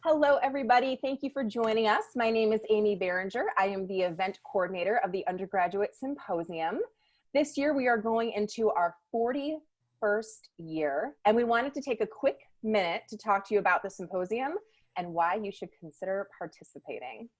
Hello, everybody. Thank you for joining us. My name is Amy Behringer. I am the event coordinator of the Undergraduate Symposium. This year, we are going into our 41st year, and we wanted to take a quick minute to talk to you about the symposium and why you should consider participating.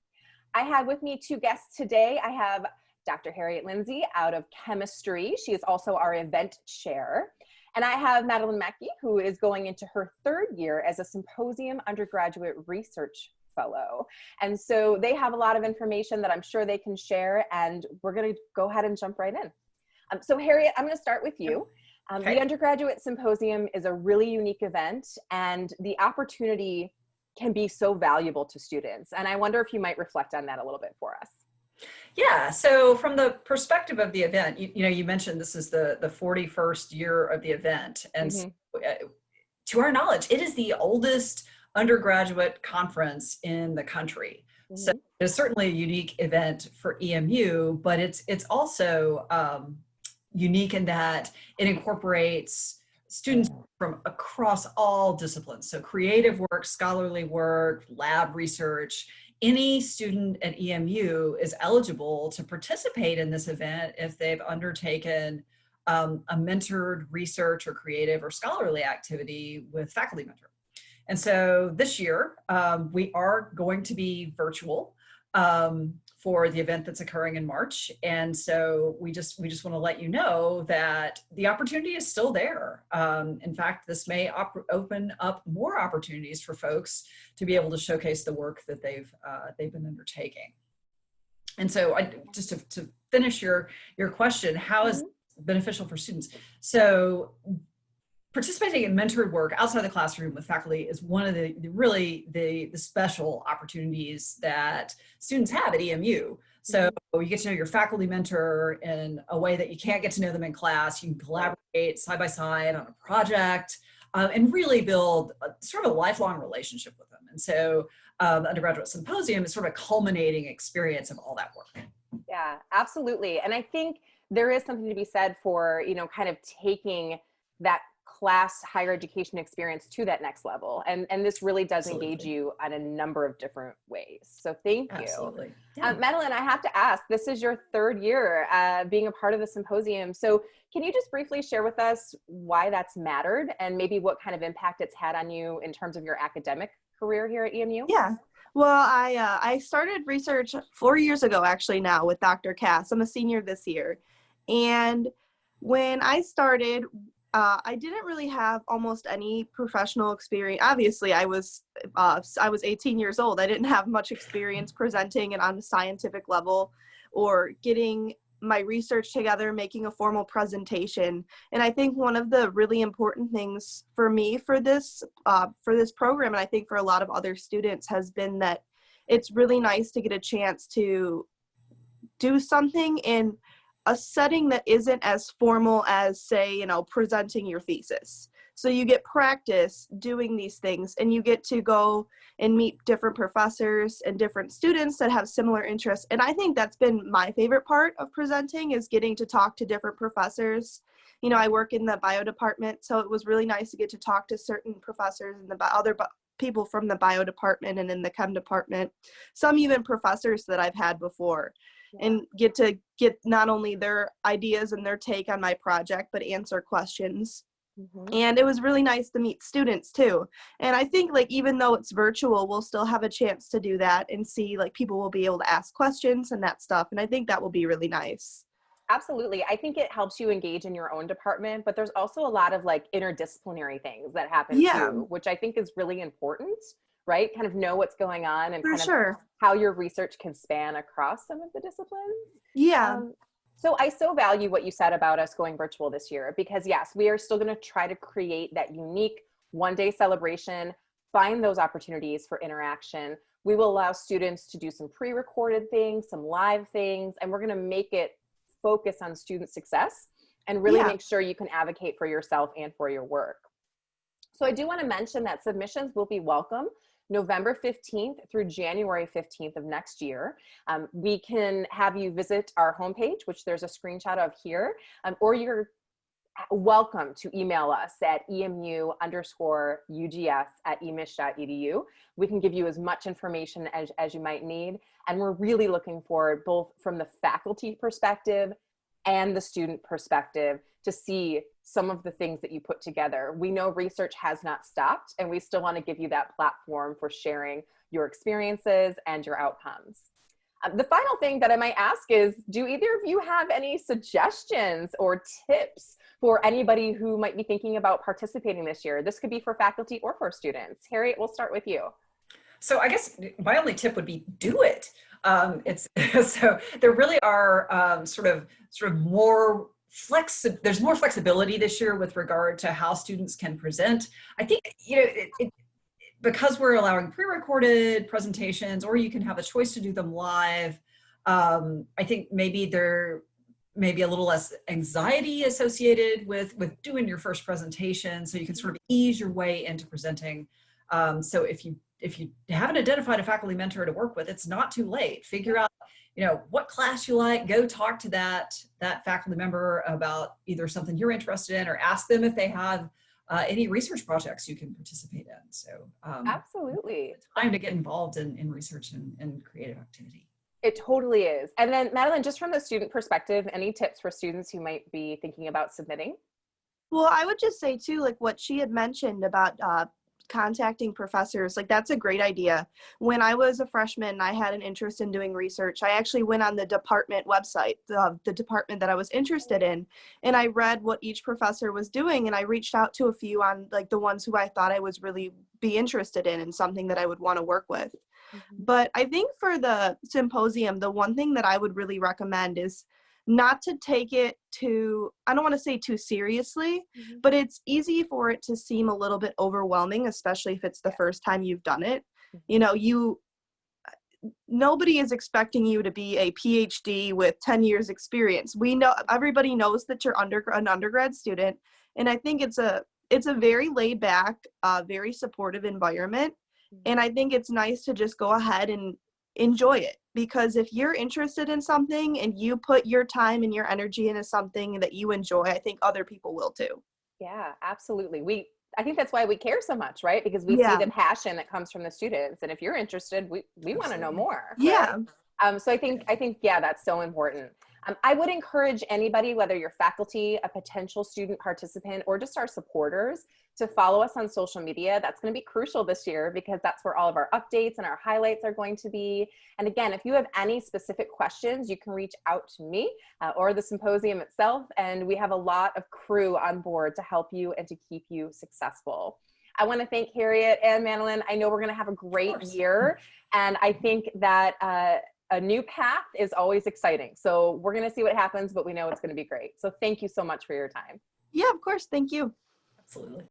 I have with me two guests today. I have Dr. Harriet Lindsay out of chemistry. She is also our event chair. And I have Madeline Mackey, who is going into her third year as a Symposium Undergraduate Research Fellow. And so they have a lot of information that I'm sure they can share, and we're going to go ahead and jump right in. So Harriet, I'm going to start with you. Okay. The Undergraduate Symposium is a really unique event, and the opportunity can be so valuable to students. And I wonder if you might reflect on that a little bit for us. Yeah, so from the perspective of the event, you mentioned this is the 41st year of the event. And so, to our knowledge, it is the oldest undergraduate conference in the country. So it's certainly a unique event for EMU, but it's also unique in that it incorporates students from across all disciplines. So creative work, scholarly work, lab research. Any student at EMU is eligible to participate in this event if they've undertaken a mentored research or creative or scholarly activity with faculty mentor. And so this year, we are going to be virtual for the event that's occurring in March. And so we just want to let you know that the opportunity is still there. In fact, this may open up more opportunities for folks to be able to showcase the work that they've been undertaking. And so just to finish your question, how is it beneficial for students? So participating in mentored work outside the classroom with faculty is one of the special opportunities that students have at EMU. So you get to know your faculty mentor in a way that you can't get to know them in class. You can collaborate side by side on a project and really build sort of a lifelong relationship with them. And so the Undergraduate Symposium is sort of a culminating experience of all that work. Yeah, absolutely. And I think there is something to be said for, kind of taking that class higher education experience to that next level. And this really does engage you on a number of different ways. So thank you. Absolutely. Yeah. Madeline, I have to ask, this is your third year being a part of the symposium. So can you just briefly share with us why that's mattered and maybe what kind of impact it's had on you in terms of your academic career here at EMU? Yeah. Well, I started research 4 years ago, actually, now with Dr. Cass. I'm a senior this year. And when I started, I didn't really have almost any professional experience. Obviously, I was 18 years old. I didn't have much experience presenting it on a scientific level or getting my research together, making a formal presentation. And I think one of the really important things for me for this program, and I think for a lot of other students, has been that it's really nice to get a chance to do something in a setting that isn't as formal as, say, presenting your thesis. So you get practice doing these things, and you get to go and meet different professors and different students that have similar interests. And I think that's been my favorite part of presenting, is getting to talk to different professors. I work in the bio department, so it was really nice to get to talk to certain professors and other people from the bio department and in the chem department, some even professors that I've had before. And get not only their ideas and their take on my project, but answer questions. And it was really nice to meet students too. And I think even though it's virtual, we'll still have a chance to do that and see people will be able to ask questions and that stuff. And I think that will be really nice. Absolutely. I think it helps you engage in your own department, but there's also a lot of interdisciplinary things that happen too, which I think is really important, right? Kind of know what's going on and how your research can span across some of the disciplines. Yeah. So I so value what you said about us going virtual this year, because yes, we are still going to try to create that unique one-day celebration, find those opportunities for interaction. We will allow students to do some pre-recorded things, some live things, and we're going to make it focus on student success and really make sure you can advocate for yourself and for your work. So I do want to mention that submissions will be welcome November 15th through January 15th of next year. We can have you visit our homepage, which there's a screenshot of here, or you're welcome to email us at emu_ugs@emich.edu. We can give you as much information as you might need. And we're really looking forward, both from the faculty perspective and the student perspective, to see some of the things that you put together. We know research has not stopped, and we still want to give you that platform for sharing your experiences and your outcomes. The final thing that I might ask is, do either of you have any suggestions or tips for anybody who might be thinking about participating this year? This could be for faculty or for students. Harriet, we'll start with you. So I guess my only tip would be do it. It's so there really are sort of more there's more flexibility this year with regard to how students can present. I think, because we're allowing pre-recorded presentations, or you can have a choice to do them live. I think maybe there may be a little less anxiety associated with doing your first presentation, so you can sort of ease your way into presenting. So if you haven't identified a faculty mentor to work with, it's not too late. Figure out, what class you like, go talk to that faculty member about either something you're interested in, or ask them if they have any research projects you can participate in. So absolutely, time to get involved in research and creative activity. It totally is. And then Madeline, just from the student perspective, any tips for students who might be thinking about submitting? Well, I would just say too, like what she had mentioned about contacting professors, like that's a great idea. When I was a freshman, I had an interest in doing research. I actually went on the department website, the department that I was interested in, and I read what each professor was doing, and I reached out to a few on like the ones who I thought I was really be interested in and something that I would want to work with. But I think for the symposium, the one thing that I would really recommend is not to take it too, I don't want to say too seriously, but it's easy for it to seem a little bit overwhelming, especially if it's the first time you've done it. Nobody is expecting you to be a PhD with 10 years experience. We know, everybody knows that you're an undergrad student. And I think it's a very laid back, very supportive environment. And I think it's nice to just go ahead and enjoy it, because if you're interested in something and you put your time and your energy into something that you enjoy, I think other people will too. Yeah, absolutely. I think that's why we care so much, right? Because we see the passion that comes from the students. And if you're interested, we want to know more. Yeah. Right? So I think, yeah, that's so important. I would encourage anybody, whether you're faculty, a potential student participant, or just our supporters, to follow us on social media. That's going to be crucial this year, because that's where all of our updates and our highlights are going to be. And again, if you have any specific questions, you can reach out to me or the symposium itself. And we have a lot of crew on board to help you and to keep you successful. I want to thank Harriet and Madeline. I know we're going to have a great year. And I think that a new path is always exciting. So we're going to see what happens, but we know it's going to be great. So thank you so much for your time. Yeah, of course. Thank you. Absolutely.